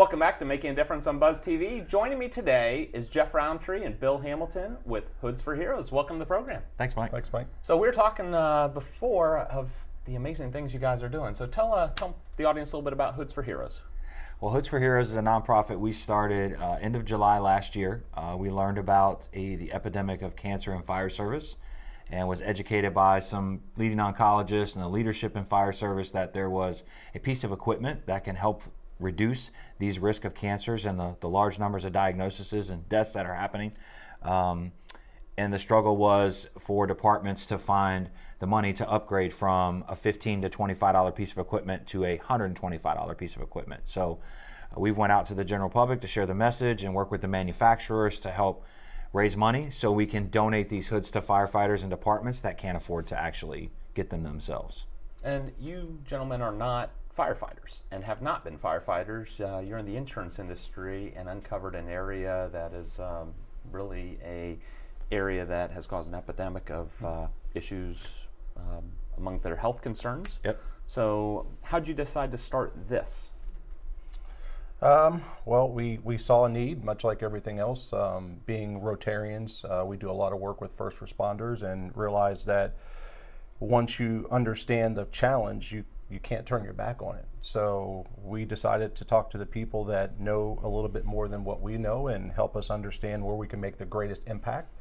welcome back to Making a Difference on Buzz TV. Joining me today is Jeff Roundtree and Bill Hamilton with Hoods for Heroes. Welcome to the program. Thanks, Mike. Thanks, Mike. So we were talking before of the amazing things you guys are doing. So tell the audience a little bit about Hoods for Heroes. Well, Hoods for Heroes is a nonprofit we started end of July last year. We learned about the epidemic of cancer in fire service and was educated by some leading oncologists and the leadership in fire service that there was a piece of equipment that can help reduce these risk of cancers and the large numbers of diagnoses and deaths that are happening. And the struggle was for departments to find the money to upgrade from a $15 to $25 piece of equipment to a $125 piece of equipment. So we went out to the general public to share the message and work with the manufacturers to help raise money so we can donate these hoods to firefighters and departments that can't afford to actually get them themselves. And you gentlemen are not firefighters and have not been firefighters. You're in the insurance industry and uncovered an area that is really a area that has caused an epidemic of issues among their health concerns. Yep. So how'd you decide to start this? Well, we saw a need, much like everything else. Being Rotarians, we do a lot of work with first responders and realize that once you understand the challenge, you can't turn your back on it. So we decided to talk to the people that know a little bit more than what we know and help us understand where we can make the greatest impact.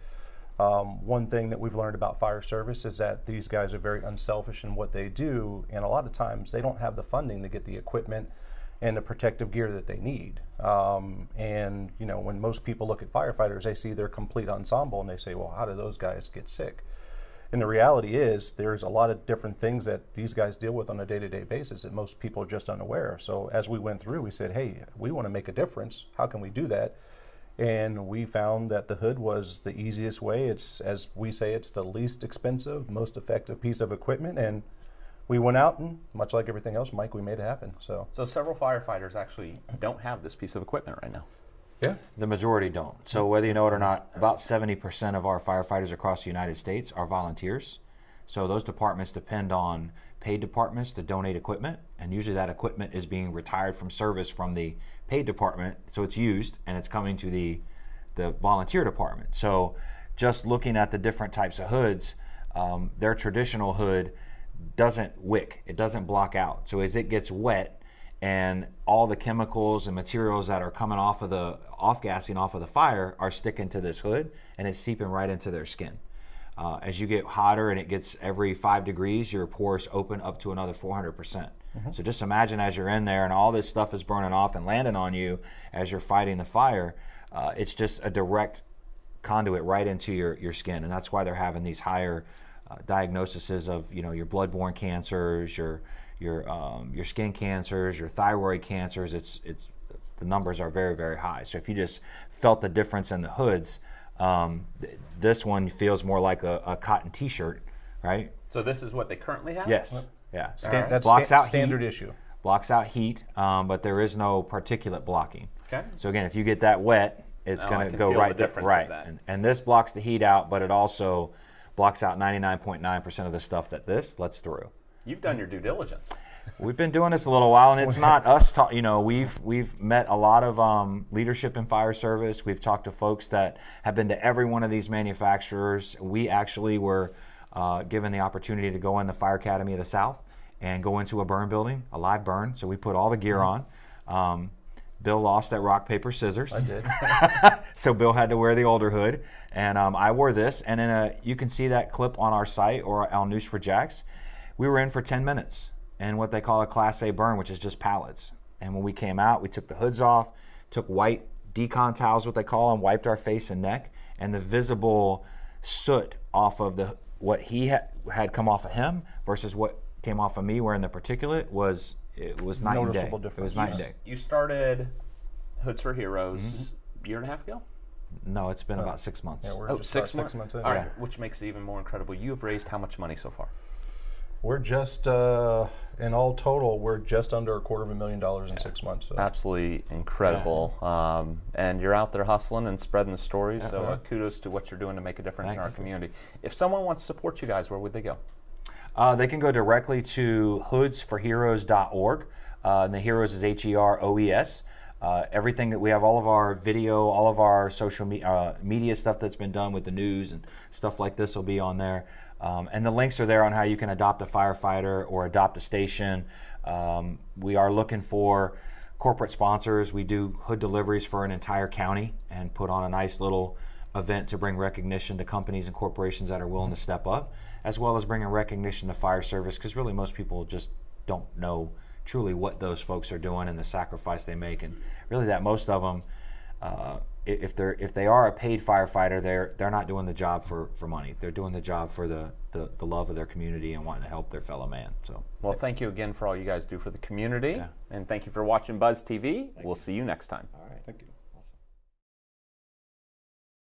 One thing that we've learned about fire service is that these guys are very unselfish in what they do, and a lot of times they don't have the funding to get the equipment and the protective gear that they need. And you know, when most people look at firefighters, they see their complete ensemble and they say, well, how do those guys get sick? And the reality is there's a lot of different things that these guys deal with on a day-to-day basis that most people are just unaware. So as we went through, we said, hey, we want to make a difference. How can we do that? And we found that the hood was the easiest way. It's, as we say, it's the least expensive, most effective piece of equipment. And we went out and, much like everything else, Mike, we made it happen. So several firefighters actually don't have this piece of equipment right now. yeah. The majority don't. So whether you know it or not, about 70% of our firefighters across the United States are volunteers. So those departments depend on paid departments to donate equipment, and usually that equipment is being retired from service from the paid department, so it's used and it's coming to the volunteer department. So just looking at the different types of hoods, their traditional hood doesn't wick, it doesn't block out. So as it gets wet and all the chemicals and materials that are coming off-gassing off of the fire are sticking to this hood and it's seeping right into their skin. As you get hotter and it gets every 5 degrees, your pores open up to another 400%. So just imagine as you're in there and all this stuff is burning off and landing on you as you're fighting the fire, it's just a direct conduit right into your skin. And that's why they're having these higher diagnoses of, you know, your bloodborne cancers, your skin cancers, your thyroid cancers. It's the numbers are very, very high. So if you just felt the difference in the hoods, this one feels more like a cotton t-shirt, right? So this is what they currently have? Yes. Yeah. Right. That's blocks out standard heat, issue. Blocks out heat, but there is no particulate blocking. Okay. So again, if you get that wet, it's going to go right there. Right. And this blocks the heat out, but it also blocks out 99.9% of the stuff that this lets through. You've done your due diligence. We've been doing this a little while, and it's not us. You know, we've met a lot of leadership in fire service. We've talked to folks that have been to every one of these manufacturers. We actually were given the opportunity to go in the Fire Academy of the South and go into a burn building, a live burn. So we put all the gear on. Bill lost at rock, paper, scissors. I did. So Bill had to wear the older hood, and I wore this. And you can see that clip on our site or on News4Jax. We were in for 10 minutes in what they call a Class A burn, which is just pallets. And when we came out, we took the hoods off, took white decon towels, what they call them, wiped our face and neck, and the visible soot off of what he had come off of him versus what came off of me wearing the particulate was night and day. Noticeable difference. It was night and day. You started Hoods for Heroes a year and a half ago? No, it's been about 6 months. Yeah, we're just 6 6 months in. All right, which makes it even more incredible. You have raised how much money so far? We're just, in all total, we're just under $250,000 in 6 months. So. Absolutely incredible. And you're out there hustling and spreading the stories, so kudos to what you're doing to make a difference in our community. If someone wants to support you guys, where would they go? They can go directly to hoodsforheroes.org. And the Heroes is HEROES. Everything that we have, all of our video, all of our social media stuff that's been done with the news and stuff like this will be on there. And the links are there on how you can adopt a firefighter or adopt a station. We are looking for corporate sponsors. We do hood deliveries for an entire county and put on a nice little event to bring recognition to companies and corporations that are willing to step up, as well as bringing recognition to fire service, because really most people just don't know truly what those folks are doing and the sacrifice they make, and really that most of them, if they are a paid firefighter, they're not doing the job for money. They're doing the job for the love of their community and wanting to help their fellow man. So, well, thank you again for all you guys do for the community, Yeah. and thank you for watching Buzz TV. We'll see you next time. all right. Thank you.